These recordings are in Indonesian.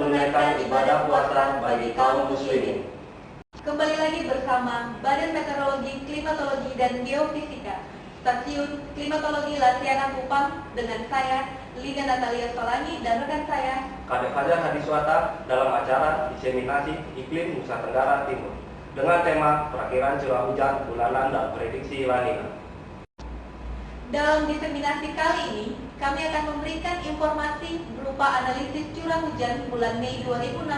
menunaikan ibadah puasa bagi kaum muslimin. Kembali lagi bersama Badan Meteorologi, Klimatologi, dan Geofisika, Stasiun Klimatologi Lasiana Kupang dengan saya, Lina Natalia Solangi, dan rekan saya, Kadek Fajar Hadiswata dalam acara Diseminasi Iklim Nusa Tenggara Timur dengan tema Perakhiran Curah Hujan Bulanan dan Prediksi La Nina. Dalam diseminasi kali ini, kami akan memberikan informasi berupa analisis curah hujan bulan Mei 2016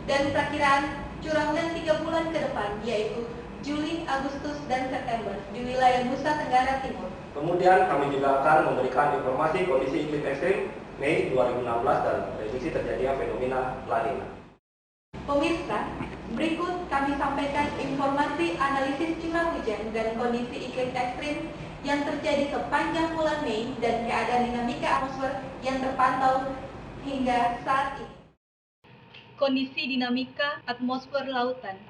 dan perakiraan curah hujan 3 bulan ke depan, yaitu Juli, Agustus, dan September di wilayah Nusa Tenggara Timur. Kemudian kami juga akan memberikan informasi kondisi iklim ekstrim Mei 2016 dan prediksi terjadinya fenomena La Nina. Pemirsa, berikut kami sampaikan informasi analisis curah hujan dan kondisi iklim ekstrim yang terjadi sepanjang bulan Mei dan keadaan dinamika atmosfer yang terpantau hingga saat ini. Kondisi dinamika atmosfer lautan.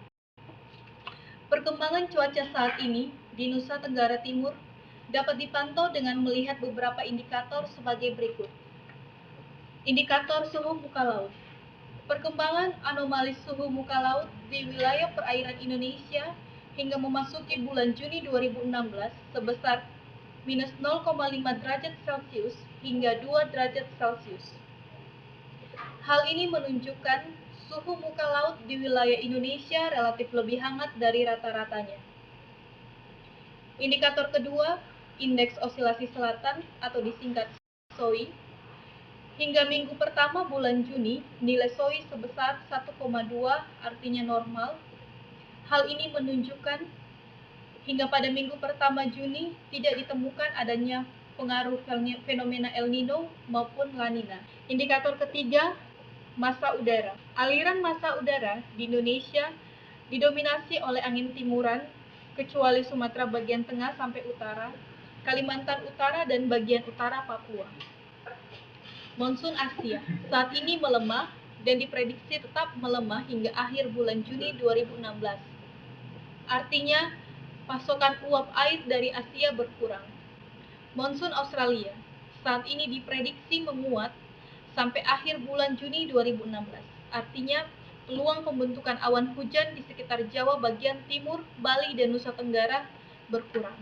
Perkembangan cuaca saat ini di Nusa Tenggara Timur dapat dipantau dengan melihat beberapa indikator sebagai berikut. Indikator suhu muka laut. Perkembangan anomali suhu muka laut di wilayah perairan Indonesia hingga memasuki bulan Juni 2016 sebesar minus 0,5 derajat Celcius hingga 2 derajat Celcius. Hal ini menunjukkan suhu muka laut di wilayah Indonesia relatif lebih hangat dari rata-ratanya. Indikator kedua, indeks osilasi selatan atau disingkat SOI. Hingga minggu pertama bulan Juni, nilai SOI sebesar 1,2 artinya normal. Hal ini menunjukkan hingga pada minggu pertama Juni tidak ditemukan adanya pengaruh fenomena El Nino maupun La Nina. Indikator ketiga, massa udara. Aliran massa udara di Indonesia didominasi oleh angin timuran, kecuali Sumatera bagian tengah sampai utara, Kalimantan Utara, dan bagian utara Papua. Monsun Asia saat ini melemah dan diprediksi tetap melemah hingga akhir bulan Juni 2016. Artinya, pasokan uap air dari Asia berkurang. Monsun Australia saat ini diprediksi menguat sampai akhir bulan Juni 2016. Artinya, peluang pembentukan awan hujan di sekitar Jawa bagian timur, Bali, dan Nusa Tenggara berkurang.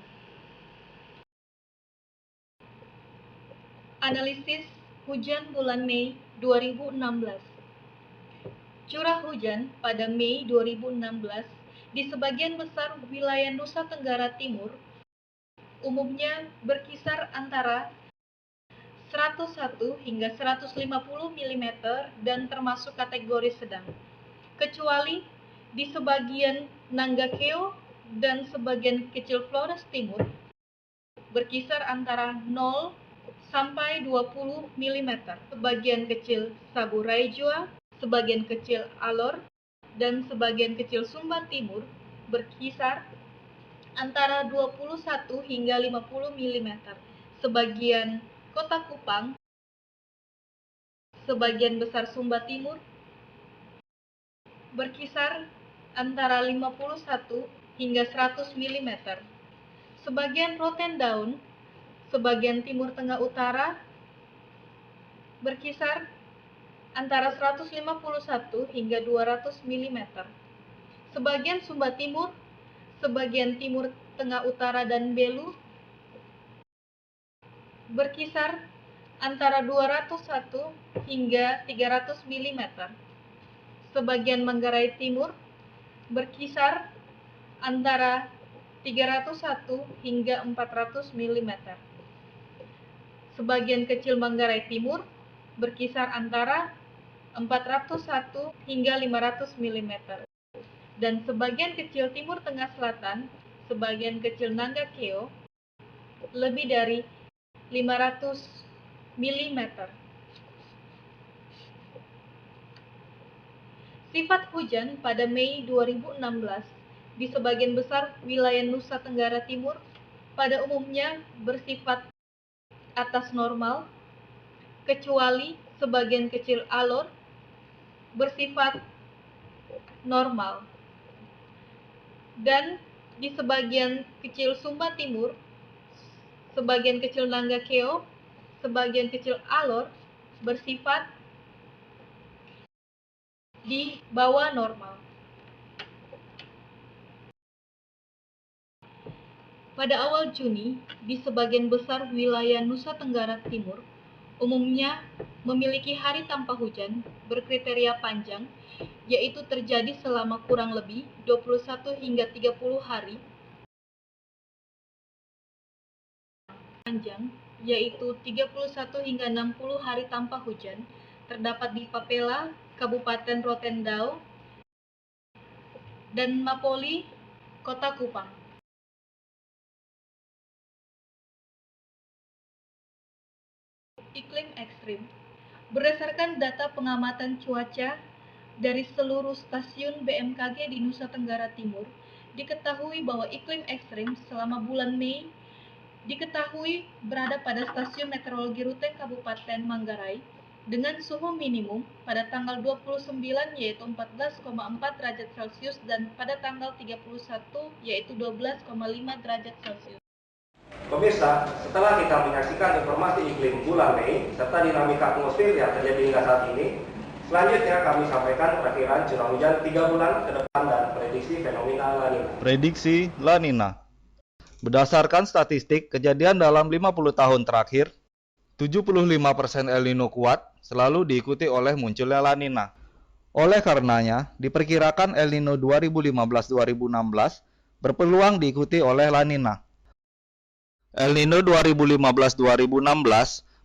Analisis hujan bulan Mei 2016. Curah hujan pada Mei 2016 di sebagian besar wilayah Nusa Tenggara Timur umumnya berkisar antara 101 hingga 150 mm dan termasuk kategori sedang, kecuali di sebagian Nanggakeo dan sebagian kecil Flores Timur berkisar antara 0 sampai 20 mm, sebagian kecil Saburai Jua, sebagian kecil Alor, dan sebagian kecil Sumba Timur berkisar antara 21 hingga 50 mm. Sebagian Kota Kupang, sebagian besar Sumba Timur berkisar antara 51 hingga 100 mm. Sebagian Rotendao, sebagian Timur Tengah Utara berkisar antara 151 hingga 200 mm. Sebagian Sumba Timur, sebagian Timur Tengah Utara dan Belu berkisar antara 201 hingga 300 mm. Sebagian Manggarai Timur berkisar antara 301 hingga 400 mm. Sebagian kecil Manggarai Timur berkisar antara 401 hingga 500 mm. Dan sebagian kecil Timur Tengah Selatan, sebagian kecil Nanggakeo, lebih dari 500 mm. Sifat hujan pada Mei 2016 di sebagian besar wilayah Nusa Tenggara Timur pada umumnya bersifat atas normal, kecuali sebagian kecil Alor bersifat normal. Dan di sebagian kecil Sumba Timur, sebagian kecil Nanggakeo, sebagian kecil Alor bersifat di bawah normal. Pada awal Juni, di sebagian besar wilayah Nusa Tenggara Timur, umumnya memiliki hari tanpa hujan berkriteria panjang, yaitu terjadi selama kurang lebih 21 hingga 30 hari, panjang, yaitu 31 hingga 60 hari tanpa hujan, terdapat di Papela, Kabupaten Rotendao, dan Mapoli, Kota Kupang. Iklim ekstrim. Berdasarkan data pengamatan cuaca dari seluruh stasiun BMKG di Nusa Tenggara Timur, diketahui bahwa iklim ekstrim selama bulan Mei diketahui berada pada stasiun meteorologi Ruteng Kabupaten Manggarai dengan suhu minimum pada tanggal 29 yaitu 14,4 derajat Celcius dan pada tanggal 31 yaitu 12,5 derajat Celcius. Pemirsa, setelah kita menyaksikan informasi iklim bulan Mei serta dinamika atmosfer yang terjadi hingga saat ini, selanjutnya kami sampaikan perkiraan curah hujan 3 bulan ke depan dan prediksi fenomena La Nina. Prediksi La Nina. Berdasarkan statistik kejadian dalam 50 tahun terakhir, 75% El Nino kuat selalu diikuti oleh munculnya La Nina. Oleh karenanya, diperkirakan El Nino 2015-2016 berpeluang diikuti oleh La Nina. El Nino 2015-2016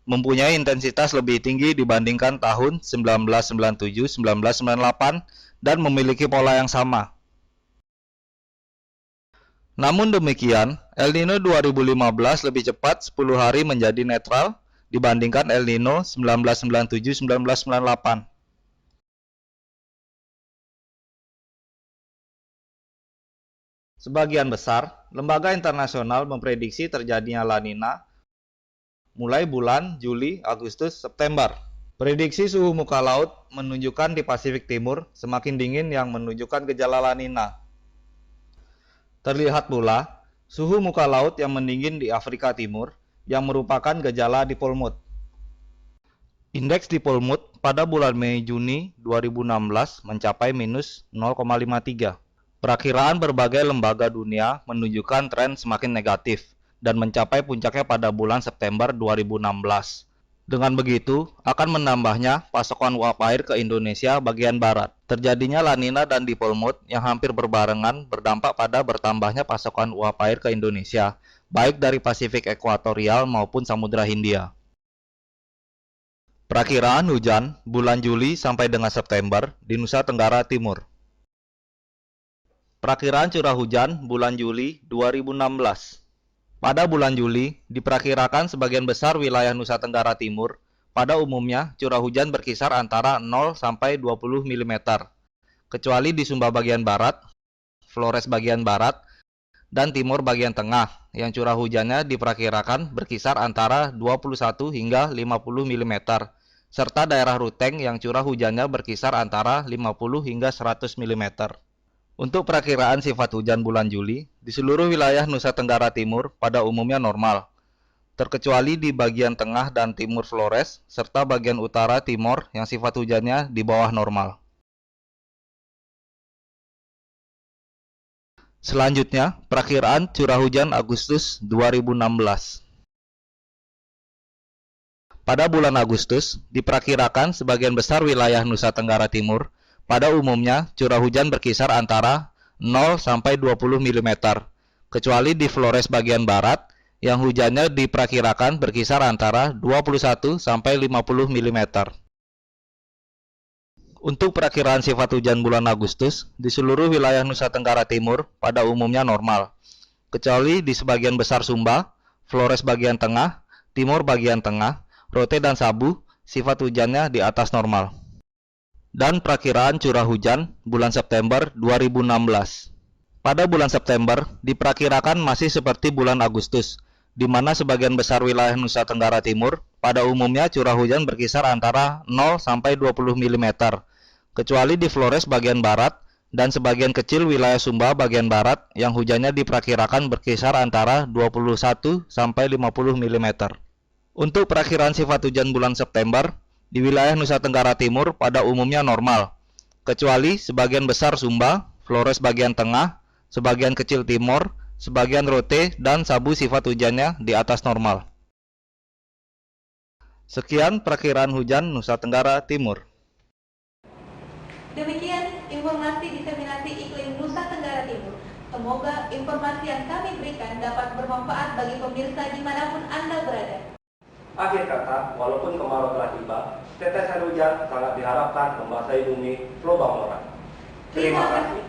mempunyai intensitas lebih tinggi dibandingkan tahun 1997-1998 dan memiliki pola yang sama. Namun demikian, El Nino 2015 lebih cepat 10 hari menjadi netral dibandingkan El Nino 1997-1998. Sebagian besar lembaga internasional memprediksi terjadinya La Nina mulai bulan Juli, Agustus, September. Prediksi suhu muka laut menunjukkan di Pasifik Timur semakin dingin yang menunjukkan gejala La Nina. Terlihat pula suhu muka laut yang mendingin di Afrika Timur yang merupakan gejala Dipolmut. Indeks Dipolmut pada bulan Mei-Juni 2016 mencapai minus 0,53. Perakiraan berbagai lembaga dunia menunjukkan tren semakin negatif dan mencapai puncaknya pada bulan September 2016. Dengan begitu, akan menambahnya pasokan uap air ke Indonesia bagian barat. Terjadinya La Nina dan Dipolmut yang hampir berbarengan berdampak pada bertambahnya pasokan uap air ke Indonesia, baik dari Pasifik Ekuatorial maupun Samudra Hindia. Perakiraan hujan bulan Juli sampai dengan September di Nusa Tenggara Timur. Perakiraan curah hujan bulan Juli 2016. Pada bulan Juli, diperkirakan sebagian besar wilayah Nusa Tenggara Timur, pada umumnya curah hujan berkisar antara 0 sampai 20 mm, kecuali di Sumba bagian barat, Flores bagian barat, dan Timur bagian tengah, yang curah hujannya diperkirakan berkisar antara 21 hingga 50 mm, serta daerah Ruteng yang curah hujannya berkisar antara 50 hingga 100 mm. Untuk perakiraan sifat hujan bulan Juli, di seluruh wilayah Nusa Tenggara Timur pada umumnya normal, terkecuali di bagian tengah dan timur Flores, serta bagian utara Timor yang sifat hujannya di bawah normal. Selanjutnya, perakiraan curah hujan Agustus 2016. Pada bulan Agustus, diperkirakan sebagian besar wilayah Nusa Tenggara Timur pada umumnya curah hujan berkisar antara 0 sampai 20 mm, kecuali di Flores bagian barat yang hujannya diperkirakan berkisar antara 21 sampai 50 mm. Untuk perakiraan sifat hujan bulan Agustus di seluruh wilayah Nusa Tenggara Timur pada umumnya normal, kecuali di sebagian besar Sumba, Flores bagian tengah, Timur bagian tengah, Rote dan Sabu sifat hujannya di atas normal. Dan perakiraan curah hujan bulan September 2016. Pada bulan September diperkirakan masih seperti bulan Agustus, di mana sebagian besar wilayah Nusa Tenggara Timur pada umumnya curah hujan berkisar antara 0 sampai 20 mm, kecuali di Flores bagian barat dan sebagian kecil wilayah Sumba bagian barat yang hujannya diperkirakan berkisar antara 21 sampai 50 mm. Untuk perakiraan sifat hujan bulan September, di wilayah Nusa Tenggara Timur pada umumnya normal, kecuali sebagian besar Sumba, Flores bagian tengah, sebagian kecil timur, sebagian Rote, dan Sabu sifat hujannya di atas normal. Sekian perakiraan hujan Nusa Tenggara Timur. Demikian informasi diseminasi iklim Nusa Tenggara Timur. Semoga informasi yang kami berikan dapat bermanfaat bagi pemirsa dimanapun Anda berada. Akhir kata, walaupun kemarau telah tiba, tetesan hujan sangat diharapkan membasahi bumi lubang orang. Terima kasih.